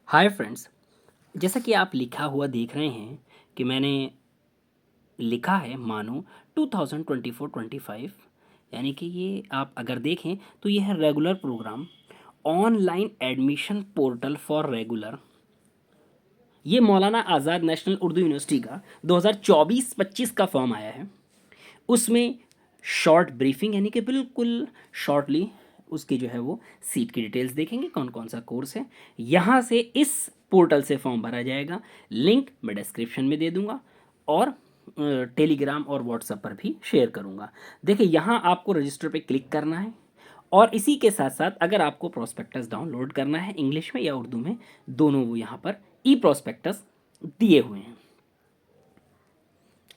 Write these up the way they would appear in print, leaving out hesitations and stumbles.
Hi friends. जैसा कि आप लिखा हुआ देख रहे हैं कि मैंने लिखा है मानो 2024-25, यानी कि ये आप अगर देखें तो ये है regular program online admission portal for regular. ये मौलाना आज़ाद नेशनल उर्दू यूनिवर्सिटी का 2024-25 का फॉर्म आया है। उसमें शॉर्ट ब्रीफिंग यानी कि बिल्कुल शॉर्टली उसकी जो है वो सीट की डिटेल्स देखेंगे, कौन कौन सा कोर्स है। यहाँ से इस पोर्टल से फॉर्म भरा जाएगा। लिंक मैं डिस्क्रिप्शन में दे दूंगा और टेलीग्राम और व्हाट्सएप पर भी शेयर करूंगा। देखिए, यहाँ आपको रजिस्टर पे क्लिक करना है और इसी के साथ साथ अगर आपको प्रोस्पेक्टस डाउनलोड करना है इंग्लिश में या उर्दू में, दोनों वो यहाँ पर ई प्रोस्पेक्टस दिए हुए हैं।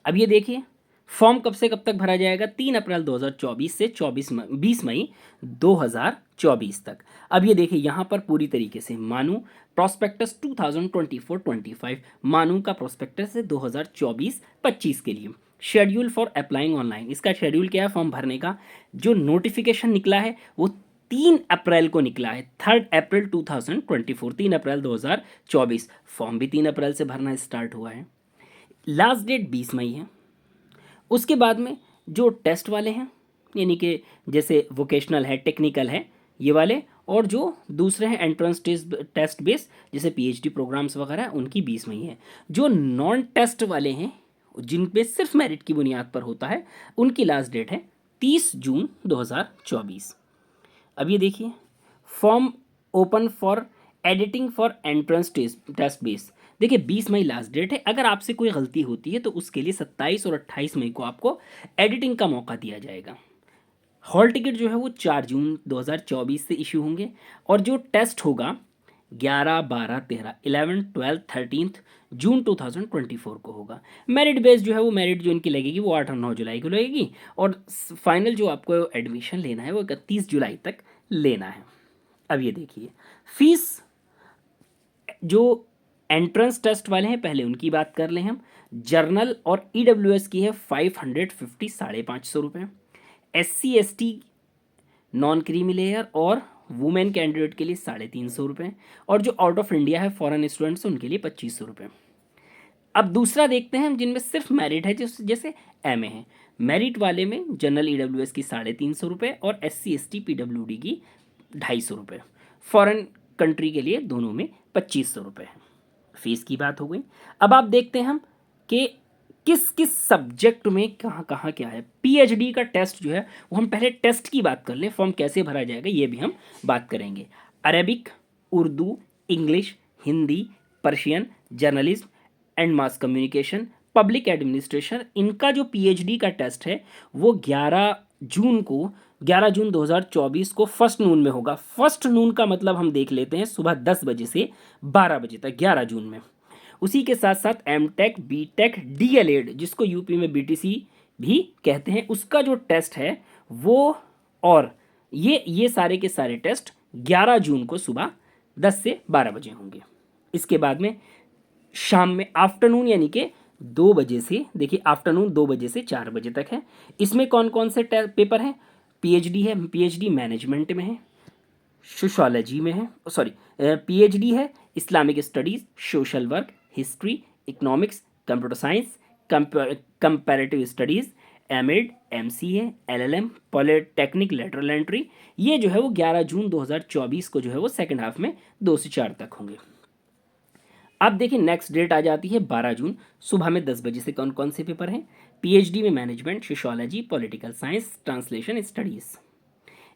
अब ये देखिए, फॉर्म कब से कब तक भरा जाएगा? 3 अप्रैल 2024 से 20 मई 2024 तक। अब ये देखिए, यहाँ पर पूरी तरीके से मानू प्रोस्पेक्टस 2024-25 मानू का प्रोस्पेक्टस है 2024-25 के लिए। शेड्यूल फॉर अप्लाइंग ऑनलाइन, इसका शेड्यूल क्या है फॉर्म भरने का? जो नोटिफिकेशन निकला है वो 3 अप्रैल को निकला है, 3 अप्रैल 2024, 3 अप्रैल 2024। फॉर्म भी 3 अप्रैल से भरना स्टार्ट हुआ है। लास्ट डेट 20 मई है। उसके बाद में जो टेस्ट वाले हैं, यानी कि जैसे वोकेशनल है, टेक्निकल है, ये वाले, और जो दूसरे हैं एंट्रेंस टेस्ट बेस जैसे पीएचडी प्रोग्राम्स वगैरह, उनकी 20 मई है। जो नॉन टेस्ट वाले हैं, जिन पे सिर्फ मेरिट की बुनियाद पर होता है, उनकी लास्ट डेट है 30 जून 2024। अब ये देखिए, form open for editing for entrance test base. देखिए, 20 मई लास्ट डेट है। अगर आपसे कोई गलती होती है तो उसके लिए 27 और 28 मई को आपको एडिटिंग का मौका दिया जाएगा। हॉल टिकट जो है वो 4 जून 2024 से इशू होंगे और जो टेस्ट होगा 11, 12, 13, 11, 12, 13 जून 2024 को होगा। मेरिट बेस जो है वो मेरिट जो इनकी लगेगी वो 8 और 9 जुलाई को लगेगी और फाइनल जो आपको एडमिशन लेना है वो 31 जुलाई तक लेना है। अब ये देखिए, फीस जो एंट्रेंस टेस्ट वाले हैं पहले उनकी बात कर लें हम। जर्नल और ईडब्ल्यूएस की है 550, 550 रुपये। SC ST non creamy layer और वुमेन कैंडिडेट के लिए 350 रुपये, और जो आउट ऑफ इंडिया है फॉरेन स्टूडेंट्स उनके लिए 2500 रुपये। अब दूसरा देखते हैं हम जिनमें सिर्फ मेरिट है, जैसे एमए है। मेरिट वाले में जनरल ईडब्ल्यूएस की 350 रुपये और SC ST PWD की 250 रुपये। फॉरेन कंट्री के लिए दोनों में 2500 रुपये है। फीस की बात हो गई। अब आप देखते हैं हम कि किस किस सब्जेक्ट में कहाँ कहाँ क्या है। पीएचडी का टेस्ट जो है वो हम पहले टेस्ट की बात कर लें, फॉर्म कैसे भरा जाएगा ये भी हम बात करेंगे। Arabic, Urdu, English, Hindi, Persian, journalism and mass communication, public administration, इनका जो पीएचडी का टेस्ट है वो 11 जून 2024 को फर्स्ट नून में होगा। फर्स्ट नून का मतलब हम देख लेते हैं सुबह 10 बजे से 12 बजे तक 11 जून में। उसी के साथ साथ M tech, B tech, DElEd जिसको यूपी में बीटीसी भी कहते हैं, उसका जो टेस्ट है वो, और ये सारे के सारे टेस्ट 11 जून को सुबह 10 से 12 बजे होंगे। इसके बाद में शाम में आफ्टरनून यानी कि 2 बजे से, देखिए आफ्टरनून 2 बजे से 4 बजे तक है। इसमें कौन कौन से पेपर हैं? पीएचडी है, पीएचडी मैनेजमेंट में है, सोशोलॉजी में है, सॉरी, पीएचडी है Islamic studies, social work, history, economics, computer science, comparative studies, MEd, MCA, LLM, polytechnic lateral entry. ये जो है वो 11 जून 2024 को जो है वो सेकंड हाफ में 2 से 4 तक होंगे। अब देखिए, नेक्स्ट डेट आ जाती है 12 जून सुबह में 10 बजे से। कौन कौन से पेपर हैं? पीएचडी में management, sociology, political science, translation studies.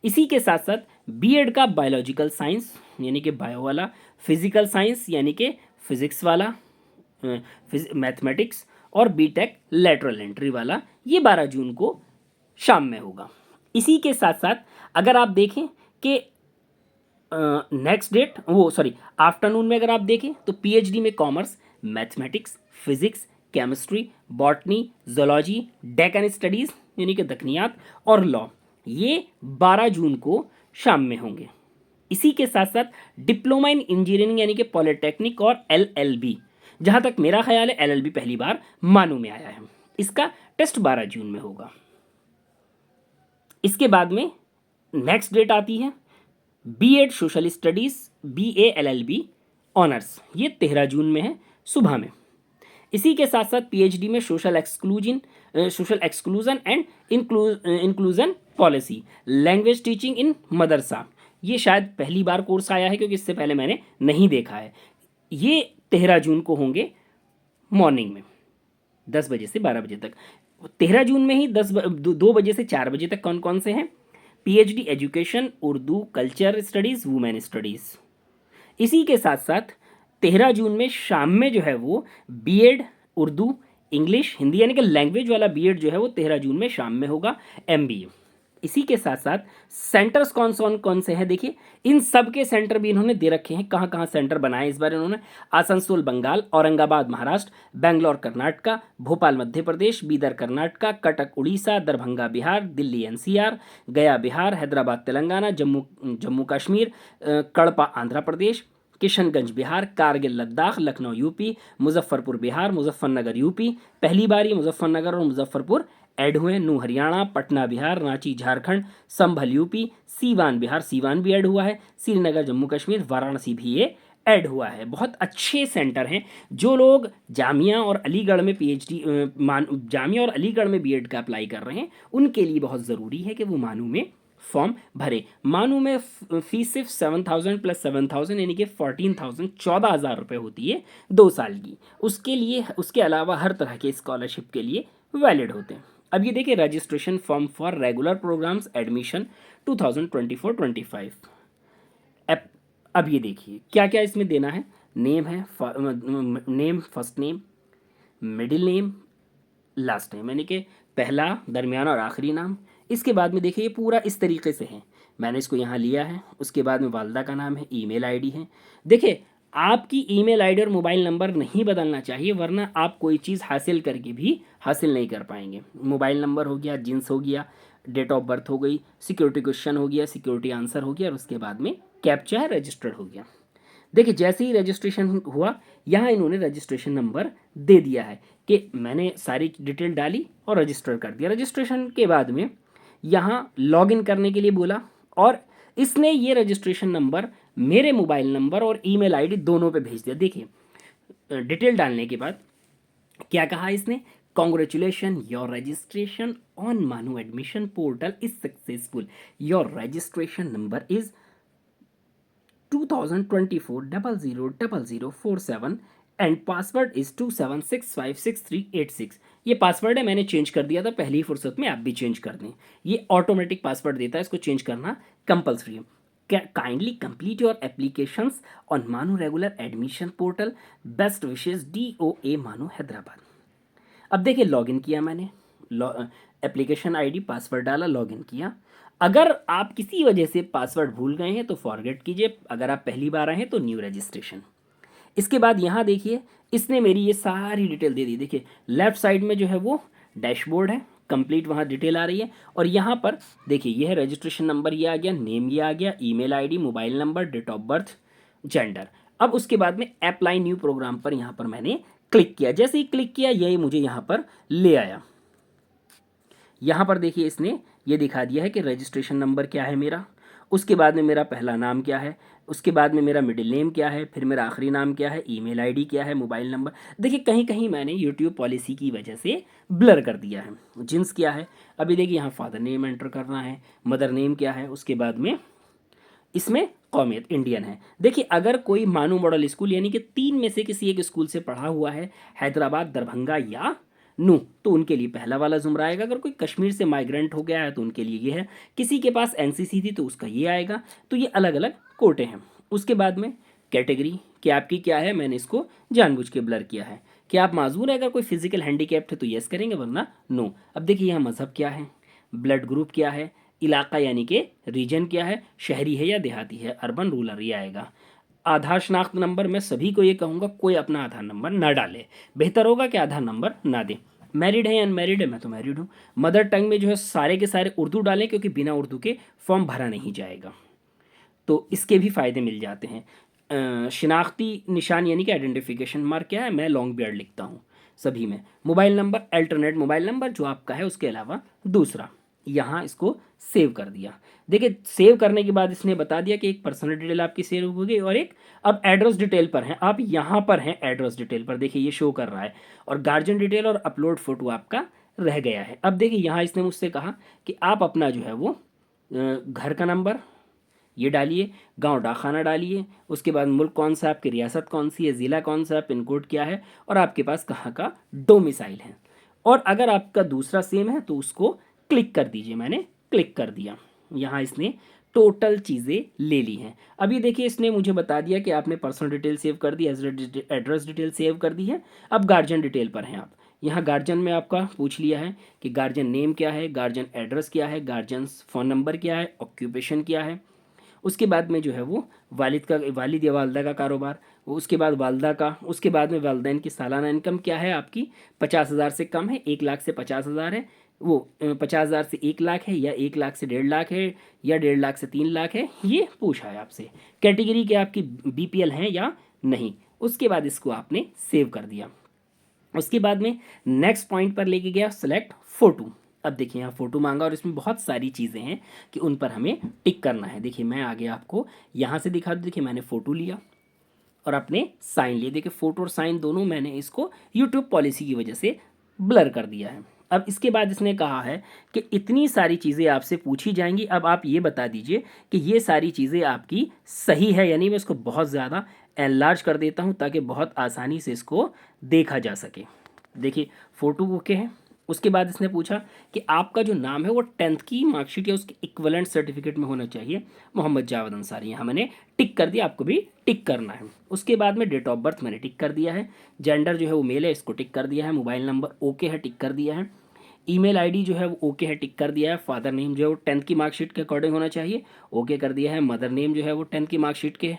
इसी के साथ साथ बीएड का बायोलॉजिकल साइंस यानी कि बायो वाला, फिजिकल साइंस यानी कि फिजिक्स वाला, मैथमेटिक्स, और बीटेक लेटरल एंट्री वाला, ये 12 जून को शाम में होगा। इसी के साथ साथ अगर आप देखें कि नेक्स्ट डेट वो सॉरी आफ्टरनून में अगर आप देखें तो पीएचडी में commerce, mathematics, physics, chemistry, botany, zoology, Deccan studies यानी कि दकनियात, और लॉ, ये 12 जून को शाम में होंगे। इसी के साथ साथ डिप्लोमा इन इंजीनियरिंग यानी कि पॉलिटेक्निक और एलएलबी, जहाँ तक मेरा ख्याल है एलएलबी पहली बार मानू में आया है, इसका टेस्ट 12 जून में होगा। इसके बाद में नेक्स्ट डेट आती है BEd social studies, BA LLB honours, ये 13 जून में है सुबह में। इसी के साथ साथ पीएचडी में social exclusion and inclusion policy, language teaching in madrasa, ये शायद पहली बार कोर्स आया है क्योंकि इससे पहले मैंने नहीं देखा है। ये 13 जून को होंगे मॉर्निंग में 10 बजे से 12 बजे तक। 13 जून में ही 2 बजे से 4 बजे तक कौन कौन से हैं? PhD education, Urdu, culture studies, women studies. इसी के साथ साथ 13 जून में शाम में जो है वो बीएड उर्दू इंग्लिश हिंदी यानी कि लैंग्वेज वाला बीएड जो है वो 13 जून में शाम में होगा, एमबीए। इसी के साथ साथ सेंटर्स कौन से हैं देखिए, इन सब के सेंटर भी इन्होंने दे रखे हैं, कहाँ कहाँ सेंटर बनाए इस बार इन्होंने। आसनसोल बंगाल, औरंगाबाद महाराष्ट्र, बेंगलोर कर्नाटका, भोपाल मध्य प्रदेश, बीदर कर्नाटका, कटक उड़ीसा, दरभंगा बिहार, दिल्ली एनसीआर, गया बिहार, हैदराबाद तेलंगाना, जम्मू कश्मीर, कड़पा आंध्र प्रदेश, किशनगंज बिहार, कारगिल लद्दाख, लखनऊ यूपी, मुजफ्फरपुर बिहार, मुजफ्फरनगर यूपी, पहली बार ये मुजफ्फरनगर और मुजफ्फरपुर ऐड हुए, नू हरियाणा, पटना बिहार, रांची झारखंड, संभल यूपी, सीवान बिहार, सीवान भी ऐड हुआ है, श्रीनगर जम्मू कश्मीर, वाराणसी भी ये ऐड हुआ है। बहुत अच्छे सेंटर हैं। जो लोग जामिया और अलीगढ़ में जामिया और अलीगढ़ में बीएड का अप्लाई कर रहे हैं उनके लिए बहुत ज़रूरी है कि वो मानू में फॉर्म भरे। मानू में फीस सिर्फ 7,000 प्लस 7,000 यानी कि 14,000 14,000 रुपये होती है 2 साल की। उसके लिए उसके अलावा हर तरह के स्कॉलरशिप के लिए वैलिड होते हैं। अब ये देखिए registration form for regular programs admission 2024-25। अब ये देखिए क्या क्या इसमें देना है। नेम है, name first name, middle name, last name यानी कि पहला दरमियाना और आखिरी नाम। इसके बाद में देखिए ये पूरा इस तरीके से है, मैंने इसको यहाँ लिया है। उसके बाद में वालदा का नाम है, ईमेल आईडी है। देखिए आपकी ईमेल आईडी और मोबाइल नंबर नहीं बदलना चाहिए वरना आप कोई चीज़ हासिल करके भी हासिल नहीं कर पाएंगे। मोबाइल नंबर हो गया, जिन्स हो गया, डेट ऑफ बर्थ हो गई, सिक्योरिटी क्वेश्चन हो गया, सिक्योरिटी आंसर हो गया और उसके बाद में कैप्चा है, रजिस्टर्ड हो गया। देखिए जैसे ही रजिस्ट्रेशन हुआ यहाँ इन्होंने रजिस्ट्रेशन नंबर दे दिया है कि मैंने सारी डिटेल डाली और रजिस्टर कर दिया। रजिस्ट्रेशन के बाद में यहाँ लॉगिन करने के लिए बोला और इसने ये रजिस्ट्रेशन नंबर मेरे मोबाइल नंबर और ईमेल आईडी दोनों पे भेज दिया। देखिए डिटेल डालने के बाद क्या कहा इसने, कॉन्ग्रेचुलेशन योर रजिस्ट्रेशन ऑन मानू admission portal is successful, your registration number is 2024000047 and password is 276566386। ये पासवर्ड है, मैंने चेंज कर दिया था पहली ही फुर्सत में, आप भी चेंज कर दें। ये ऑटोमेटिक पासवर्ड देता है, इसको चेंज करना कंपलसरी है। Kindly complete your applications on MANUU regular admission portal, best wishes DOA MANUU Hyderabad. अब देखिए लॉगिन किया मैंने, एप्लीकेशन आईडी पासवर्ड डाला, लॉगिन किया। अगर आप किसी वजह से पासवर्ड भूल गए हैं तो फॉरगेट कीजिए, अगर आप पहली बार आए हैं तो न्यू रजिस्ट्रेशन। इसके बाद यहाँ देखिए इसने मेरी ये सारी डिटेल दे दी। देखिए लेफ्ट साइड में जो है वो डैशबोर्ड है, कंप्लीट वहाँ डिटेल आ रही है और यहाँ पर देखिए ये है रजिस्ट्रेशन नंबर, ये आ गया, नेम ये आ गया, email ID, mobile number, date of birth, gender. अब उसके बाद में अप्लाई न्यू प्रोग्राम पर यहाँ पर मैंने क्लिक किया। जैसे ही क्लिक किया यही मुझे यहाँ पर ले आया। यहाँ पर देखिए इसने ये दिखा दिया है कि रजिस्ट्रेशन नंबर क्या है मेरा, उसके बाद में मेरा पहला नाम क्या है, उसके बाद में मेरा मिडिल नेम क्या है, फिर मेरा आखिरी नाम क्या है, ईमेल आईडी क्या है, मोबाइल नंबर। देखिए कहीं कहीं मैंने यूट्यूब पॉलिसी की वजह से ब्लर कर दिया है। जिन्स क्या है, अभी देखिए यहाँ फादर नेम एंटर करना है, मदर नेम क्या है, उसके बाद में इसमें कौमियत इंडियन है। देखिए अगर कोई मानू मॉडल स्कूल यानी कि 3 में से किसी एक स्कूल से पढ़ा हुआ है, हैदराबाद, दरभंगा या नू, तो उनके लिए पहला वाला जुमरा आएगा। अगर कोई कश्मीर से माइग्रेंट हो गया है तो उनके लिए ये है, किसी के पास एनसीसी थी तो उसका ये आएगा। तो ये अलग अलग कोटे हैं। उसके बाद में कैटेगरी कि आपकी क्या है, मैंने इसको जानबूझ के ब्लर किया है कि आप माजूर है, अगर कोई फिजिकल हैंडीकैप्ड है तो येस करेंगे वरना नो। अब देखिए यहाँ मज़हब क्या है, ब्लड ग्रुप क्या है, इलाका यानी कि रीजन क्या है, शहरी है या देहाती है, अर्बन रूरल ये आएगा। आधार शनाख्त नंबर, मैं सभी को ये कहूँगा कोई अपना आधार नंबर ना डाले, बेहतर होगा कि आधार नंबर ना दें। मैरिड है या अनमैरिड है, मैं तो मैरिड हूँ। मदर टंग में जो है सारे के सारे उर्दू डालें क्योंकि बिना उर्दू के फॉर्म भरा नहीं जाएगा, तो इसके भी फ़ायदे मिल जाते हैं। शिनाख्ती निशान यानी कि आइडेंटिफिकेशन मार्क क्या है, मैं लॉन्ग बियर्ड लिखता हूँ सभी में। Mobile number alternate mobile number जो आपका है उसके अलावा दूसरा। यहाँ इसको सेव कर दिया। देखिए सेव करने के बाद इसने बता दिया कि एक पर्सनल डिटेल आपकी सेव हो गई और एक अब एड्रेस डिटेल पर हैं आप, यहाँ पर हैं एड्रेस डिटेल पर, देखिए ये शो कर रहा है, और गार्जियन डिटेल और अपलोड फोटो आपका रह गया है। अब देखिए यहाँ इसने मुझसे कहा कि आप अपना जो है वो घर का नंबर ये डालिए, गांव डाकखाना डालिए, उसके बाद मुल्क कौन सा है, आपकी रियासत कौन सी है, ज़िला कौन सा है, पिन कोड क्या है, और आपके पास कहाँ का डोमिसाइल है। और अगर आपका दूसरा सेम है तो उसको क्लिक कर दीजिए। मैंने क्लिक कर दिया, यहाँ इसने टोटल चीज़ें ले ली हैं। अभी देखिए इसने मुझे बता दिया कि आपने पर्सनल डिटेल सेव कर दी, एड्रेस डिटेल सेव कर दी है। अब गार्जियन डिटेल पर हैं आप। यहाँ गार्जियन में आपका पूछ लिया है कि गार्जियन नेम क्या है, गार्जियन एड्रेस क्या है, गार्जियन फ़ोन नंबर क्या है, ऑक्यूपेशन क्या है। उसके बाद में जो है वो वालिद या वालदा का कारोबार, वो उसके बाद वालदा का, उसके बाद में वालदैन की सालाना इनकम क्या है आपकी, 50,000 से कम है, 1 लाख से 50,000 है, वो 50,000 से 1 लाख है, या 1 लाख से 1.5 लाख है, या 1.5 लाख से 3 लाख है, ये पूछा है आपसे। कैटेगरी के आपकी BPL हैं या नहीं। उसके बाद इसको आपने सेव कर दिया। उसके बाद में नेक्स्ट पॉइंट पर लेके गया, सेलेक्ट फोटो। अब देखिए यहाँ फ़ोटो मांगा और इसमें बहुत सारी चीज़ें हैं कि उन पर हमें टिक करना है। देखिए मैं आगे आपको यहाँ से दिखा दूँ। देखिए मैंने फ़ोटो लिया और अपने साइन लिए। देखिए फ़ोटो और साइन दोनों मैंने इसको यूट्यूब पॉलिसी की वजह से ब्लर कर दिया है। अब इसके बाद इसने कहा है कि इतनी सारी चीज़ें आपसे पूछी जाएंगी, अब आप ये बता दीजिए कि ये सारी चीज़ें आपकी सही है या नहीं। मैं इसको बहुत ज़्यादा एनलार्ज कर देता हूँ ताकि बहुत आसानी से इसको देखा जा सके। देखिए फ़ोटो ओके है। उसके बाद इसने पूछा कि आपका जो नाम है वो 10th की मार्कशीट या उसके इक्विवेलेंट सर्टिफिकेट में होना चाहिए, मोहम्मद जावेद अंसारी। यहाँ मैंने टिक कर दिया, आपको भी टिक करना है। उसके बाद में डेट ऑफ बर्थ मैंने टिक कर दिया है, जेंडर जो है वो मेल है, इसको टिक कर दिया है, मोबाइल नंबर ओके है, टिक कर दिया है, ईमेल आईडी जो है वो ओके है, टिक कर दिया है, फादर नेम जो है वो 10th की मार्कशीट के अकॉर्डिंग होना चाहिए, ओके कर दिया है, मदर नेम जो है वो 10th की मार्कशीट के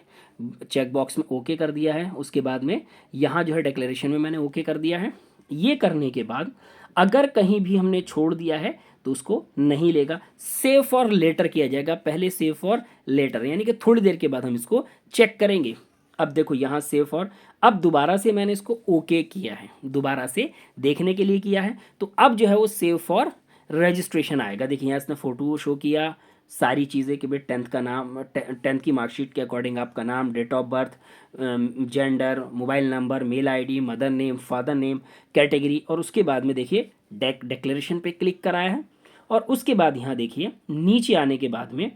चेक बॉक्स में ओके कर दिया है। उसके बाद में यहाँ जो है डिक्लेरेशन में मैंने ओके कर दिया है। ये करने के बाद अगर कहीं भी हमने छोड़ दिया है तो उसको नहीं लेगा, सेव फॉर लेटर किया जाएगा। पहले सेव फॉर लेटर यानी कि थोड़ी देर के बाद हम इसको चेक करेंगे। अब देखो यहाँ सेव फॉर, अब दोबारा से मैंने इसको ओके किया है, दोबारा से देखने के लिए किया है, तो अब जो है वो सेव फॉर रजिस्ट्रेशन आएगा। देखिए यहाँ इसने फ़ोटो शो किया, सारी चीज़ें कि भाई 10th का नाम, 10th की मार्कशीट के अकॉर्डिंग आपका नाम, date of birth, gender, mobile number, mail ID, mother name, father name, category, और उसके बाद में देखिए डिक्लेरेशन पे क्लिक कराया है। और उसके बाद यहाँ देखिए नीचे आने के बाद में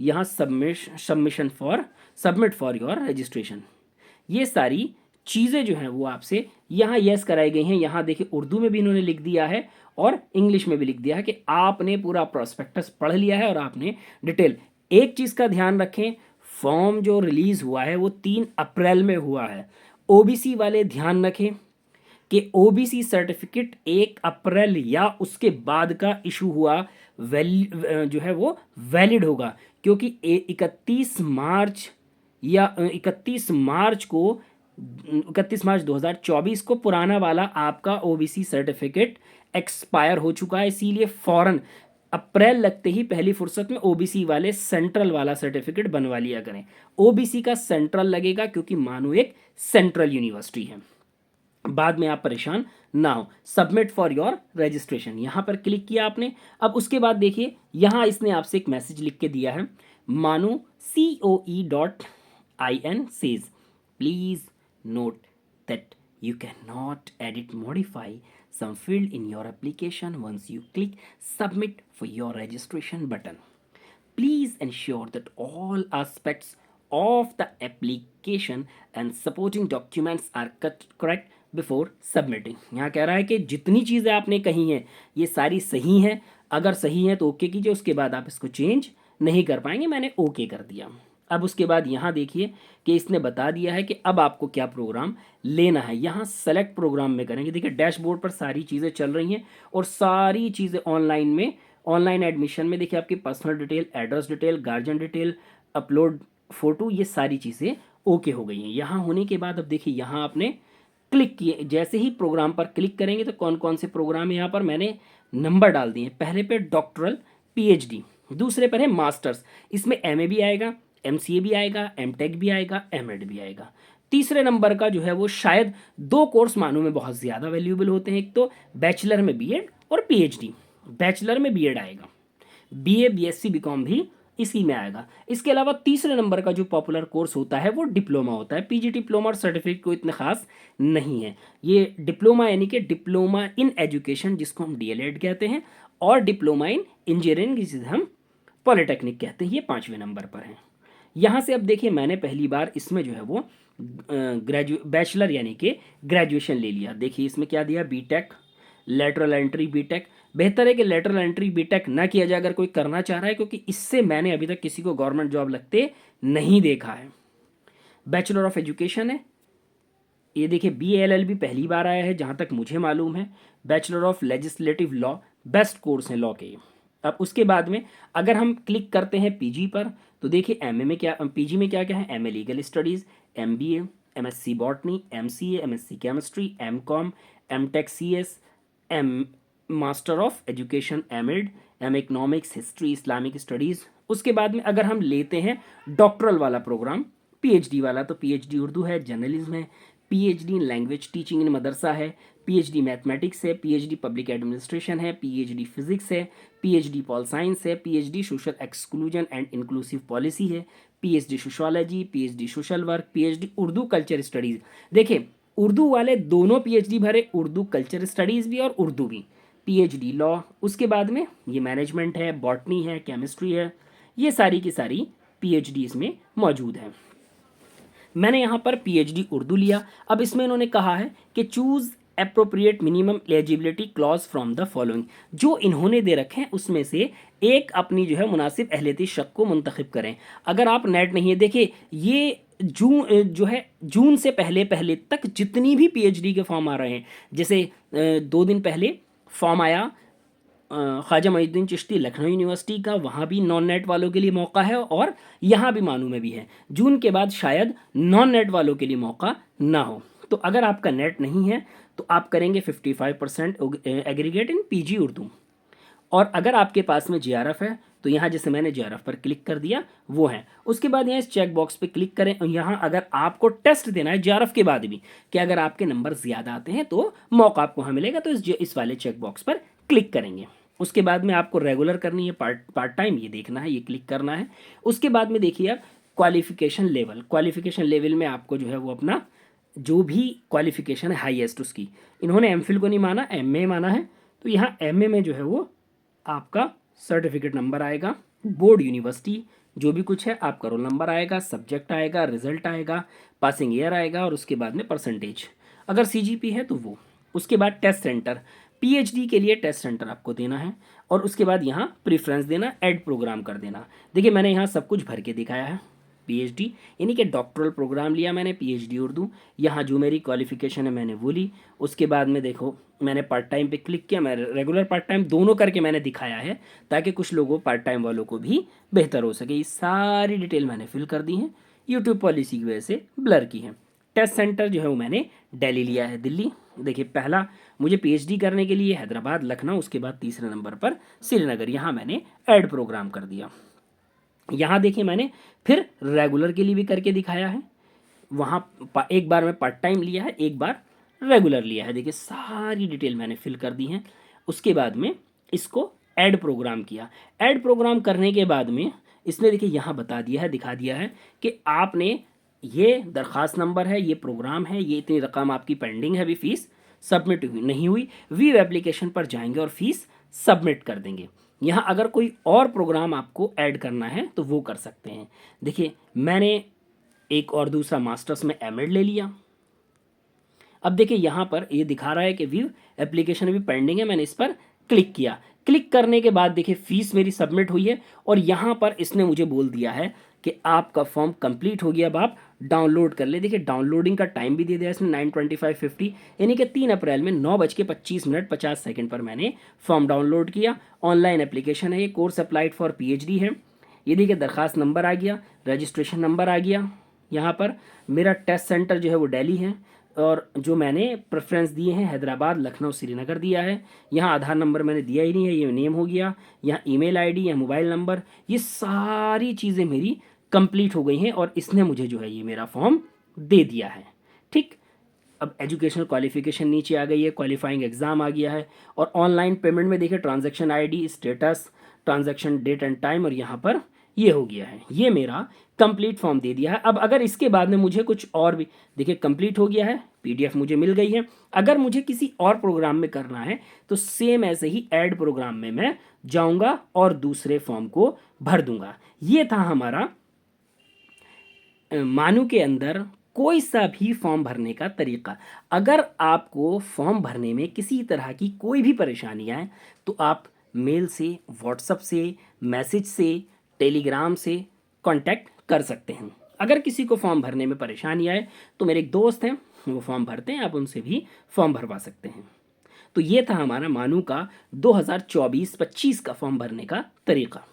यहाँ सबमिट फॉर योर रजिस्ट्रेशन, ये सारी चीज़ें जो हैं वो आपसे यहाँ यस कराई गई हैं। यहाँ देखिए उर्दू में भी इन्होंने लिख दिया है और इंग्लिश में भी लिख दिया है कि आपने पूरा प्रोस्पेक्टस पढ़ लिया है और आपने डिटेल। एक चीज़ का ध्यान रखें, फॉर्म जो रिलीज़ हुआ है वो 3 अप्रैल में हुआ है। ओबीसी वाले ध्यान रखें कि ओबीसी सर्टिफिकेट 1 अप्रैल या उसके बाद का इशू हुआ जो है वो वैलिड होगा, क्योंकि 31 मार्च या 31 मार्च 2024 को पुराना वाला आपका ओबीसी सर्टिफिकेट एक्सपायर हो चुका है। इसीलिए फ़ौरन अप्रैल लगते ही पहली फुर्सत में ओबीसी वाले सेंट्रल वाला सर्टिफिकेट बनवा लिया करें। ओबीसी का सेंट्रल लगेगा क्योंकि मानो एक सेंट्रल यूनिवर्सिटी है, बाद में आप परेशान ना हो। सबमिट फॉर योर रजिस्ट्रेशन, यहाँ पर क्लिक किया आपने। अब उसके बाद देखिए यहाँ इसने आपसे एक मैसेज लिख के दिया है, मानो COE.IN says please note that you cannot edit modify some field in your application once you click submit for your registration button. Please ensure that all aspects of the application and supporting documents are correct before submitting. यहाँ कह रहा है कि जितनी चीज़ें आपने कही हैं ये सारी सही हैं, अगर सही है तो ओके कीजिए, उसके बाद आप इसको चेंज नहीं कर पाएंगे। मैंने ओके कर दिया। अब उसके बाद यहाँ देखिए कि इसने बता दिया है कि अब आपको क्या प्रोग्राम लेना है। यहाँ सेलेक्ट प्रोग्राम में करेंगे। देखिए डैशबोर्ड पर सारी चीज़ें चल रही हैं और सारी चीज़ें ऑनलाइन में, ऑनलाइन एडमिशन में देखिए आपकी personal detail, address detail, guardian detail, upload photo, ये सारी चीज़ें ओके हो गई हैं। यहाँ होने के बाद अब देखिए यहाँ आपने क्लिक किए, जैसे ही प्रोग्राम पर क्लिक करेंगे तो कौन कौन से प्रोग्राम है यहाँ पर मैंने नंबर डाल दिए। पहले पे डॉक्टरल PhD, दूसरे पर है मास्टर्स, इसमें MA भी आएगा, MCA भी आएगा, MTech भी आएगा, MEd भी आएगा। तीसरे नंबर का जो है वो शायद 2 कोर्स मानों में बहुत ज़्यादा वैल्यूएबल होते हैं, एक तो बैचलर में BEd और PhD। बैचलर में BEd आएगा, BA BSc BCom भी इसी में आएगा। इसके अलावा तीसरे नंबर का जो पॉपुलर कोर्स होता है वो डिप्लोमा होता है। PG डिप्लोमा और सर्टिफिकेट को इतने खास नहीं है। ये डिप्लोमा यानी कि डिप्लोमा इन एजुकेशन, जिसको हम DLED कहते हैं, और डिप्लोमा इन इंजीनियरिंग, जिसे हम पॉलिटेक्निक कहते हैं, ये 5वें नंबर पर है। यहाँ से अब देखिए, मैंने पहली बार इसमें जो है वो बैचलर यानी कि ग्रेजुएशन ले लिया। देखिए इसमें क्या दिया, बीटेक, लेटरल एंट्री बीटेक। बेहतर है कि लेटरल एंट्री बीटेक ना किया जाए अगर कोई करना चाह रहा है, क्योंकि इससे मैंने अभी तक किसी को गवर्नमेंट जॉब लगते नहीं देखा है। बैचलर ऑफ एजुकेशन है, ये देखिए BLLB पहली बार आया है जहाँ तक मुझे मालूम है। Bachelor of legislative law, best course हैं लॉ के। अब उसके बाद में अगर हम क्लिक करते हैं PG पर, तो देखिए MA में क्या, PG में क्या क्या है, MA legal studies, MBA, MSc botany, MCA, MSc chemistry, MCOM, MTech CS, M master of education MEd, M economics, history, Islamic studies. उसके बाद में अगर हम लेते हैं डॉक्टरल वाला प्रोग्राम, PhD वाला, तो PhD उर्दू है, जर्नलिज्म है, PhD in language teaching in madrasa है, PhD मैथमेटिक्स है, PhD पब्लिक एडमिनिस्ट्रेशन है, PhD फिजिक्स है, PhD पॉल साइंस है, PhD social exclusion and inclusive policy है, PhD sociology, PhD social work, PhD Urdu culture studies. देखिए उर्दू वाले दोनों PhD भरे, उर्दू कल्चर स्टडीज़ भी और उर्दू भी। PhD लॉ, उसके बाद में ये मैनेजमेंट है, बॉटनी है, केमिस्ट्री है, ये सारी की सारी PhD इसमें मौजूद है। मैंने यहाँ पर PhD उर्दू लिया। अब इसमें इन्होंने कहा है कि choose appropriate minimum eligibility clause from the following, जो इन्होंने दे रखे हैं उसमें से एक अपनी जो है मुनासिब अहलियती शक को मुंतखब करें। अगर आप नेट नहीं है, देखिए ये जून से पहले पहले तक जितनी भी PhD के फॉर्म आ रहे हैं, जैसे 2 दिन पहले फॉर्म आया ख्वाजा मोइनुद्दीन चिश्ती लखनऊ यूनिवर्सिटी का, वहाँ भी नॉन नेट वालों के लिए मौका है, और यहाँ भी मानू में भी है। जून के बाद शायद नॉन नेट वालों के लिए मौका ना हो। तो अगर आपका नेट नहीं है तो आप करेंगे 55% एग्रीगेट इन PG उर्दू। और अगर आपके पास में JRF है तो यहाँ जैसे मैंने JRF पर क्लिक कर दिया वो है। उसके बाद यहाँ इस चेक बॉक्स पे क्लिक करें, और यहाँ अगर आपको टेस्ट देना है JRF के बाद भी कि अगर आपके नंबर ज़्यादा आते हैं तो मौका आपको वहाँ मिलेगा, तो इस वाले चेक बॉक्स पर क्लिक करेंगे। उसके बाद में आपको रेगुलर करनी है, पार्ट टाइम ये देखना है, ये क्लिक करना है। उसके बाद में देखिए आप क्वालिफिकेशन लेवल में आपको जो है वो अपना जो भी क्वालिफिकेशन है हाईएस्ट उसकी, इन्होंने MPhil को नहीं माना, MA माना है। तो यहाँ MA में जो है वो आपका सर्टिफिकेट नंबर आएगा, बोर्ड यूनिवर्सिटी जो भी कुछ है, आपका रोल नंबर आएगा, सब्जेक्ट आएगा, रिजल्ट आएगा, पासिंग ईयर आएगा, और उसके बाद में परसेंटेज, अगर CGP है तो वो। उसके बाद टेस्ट सेंटर, PhD के लिए टेस्ट सेंटर आपको देना है, और उसके बाद यहाँ प्रेफरेंस देना, ऐड प्रोग्राम कर देना। देखिए मैंने यहाँ सब कुछ भर के दिखाया है। PhD यानी कि डॉक्टरल प्रोग्राम लिया मैंने, PhD उर्दू, यहाँ जो मेरी क्वालिफिकेशन है मैंने वो ली। उसके बाद में देखो मैंने पार्ट टाइम पे क्लिक किया, मैं रेगुलर पार्ट टाइम दोनों करके मैंने दिखाया है, ताकि कुछ लोगों पार्ट टाइम वालों को भी बेहतर हो सके। ये सारी डिटेल मैंने फिल कर दी है, यूट्यूब पॉलिसी की वजह से ब्लर की है। टेस्ट सेंटर जो है वो मैंने दिल्ली लिया है, दिल्ली। देखिए पहला मुझे PhD करने के लिए हैदराबाद, लखनऊ, उसके बाद तीसरे नंबर पर श्रीनगर, यहाँ मैंने ऐड प्रोग्राम कर दिया। यहाँ देखिए मैंने फिर रेगुलर के लिए भी करके दिखाया है, वहाँ एक बार मैं पार्ट टाइम लिया है, एक बार रेगुलर लिया है। देखिए सारी डिटेल मैंने फिल कर दी है। उसके बाद में इसको ऐड प्रोग्राम किया। ऐड प्रोग्राम करने के बाद में इसने देखिए यहाँ बता दिया है, दिखा दिया है कि आपने ये दरख्वास्त नंबर है, ये प्रोग्राम है, ये इतनी रकम आपकी पेंडिंग है, अभी फ़ीस सबमिट हुई नहीं हुई, व्यू एप्लीकेशन पर जाएंगे और फीस सबमिट कर देंगे। यहाँ अगर कोई और प्रोग्राम आपको ऐड करना है तो वो कर सकते हैं। देखिए मैंने एक और दूसरा मास्टर्स में MEd ले लिया। अब देखिए यहाँ पर ये दिखा रहा है कि व्यू एप्लीकेशन भी पेंडिंग है, मैंने इस पर क्लिक किया। क्लिक करने के बाद देखिए फ़ीस मेरी सबमिट हुई है, और यहाँ पर इसने मुझे बोल दिया है कि आपका फॉर्म कंप्लीट हो गया, अब आप डाउनलोड कर ले। देखिए डाउनलोडिंग का टाइम भी दे दिया इसने 9:25:50, यानी कि 3 अप्रैल में 9:25:50 पर मैंने फॉर्म डाउनलोड किया। ऑनलाइन एप्लीकेशन है ये, कोर्स अप्लाइड फॉर PhD है। ये देखिए दरख्वास्त नंबर आ गया, रजिस्ट्रेशन नंबर आ गया। यहाँ पर मेरा टेस्ट सेंटर जो है वो दिल्ली है, और जो मैंने प्रेफरेंस दिए हैं हैदराबाद, लखनऊ, श्रीनगर दिया है। यहाँ आधार नंबर मैंने दिया ही नहीं है, ये नेम हो गया। यहाँ ईमेल आईडी या मोबाइल नंबर, ये सारी चीज़ें मेरी कंप्लीट हो गई हैं, और इसने मुझे जो है ये मेरा फॉर्म दे दिया है। ठीक, अब एजुकेशनल क्वालिफिकेशन नीचे आ गई है, क्वालिफाइंग एग्ज़ाम आ गया है, और ऑनलाइन पेमेंट में देखिए transaction ID, status, transaction date and time, और यहाँ पर ये हो गया है, ये मेरा कंप्लीट फॉर्म दे दिया है। अब अगर इसके बाद में मुझे कुछ और भी, देखिए कंप्लीट हो गया है, पीडीएफ मुझे मिल गई है। अगर मुझे किसी और प्रोग्राम में करना है तो सेम ऐसे ही ऐड प्रोग्राम में मैं जाऊंगा और दूसरे फॉर्म को भर दूंगा। ये था हमारा मानू के अंदर कोई सा भी फॉर्म भरने का तरीका। अगर आपको फॉर्म भरने में किसी तरह की कोई भी परेशानी आए तो आप मेल से, व्हाट्सएप से, मैसेज से, टेलीग्राम से कांटेक्ट कर सकते हैं। अगर किसी को फॉर्म भरने में परेशानी आए तो मेरे एक दोस्त हैं, वो फॉर्म भरते हैं, आप उनसे भी फॉर्म भरवा सकते हैं। तो ये था हमारा मानू का 2024-25 का फॉर्म भरने का तरीका।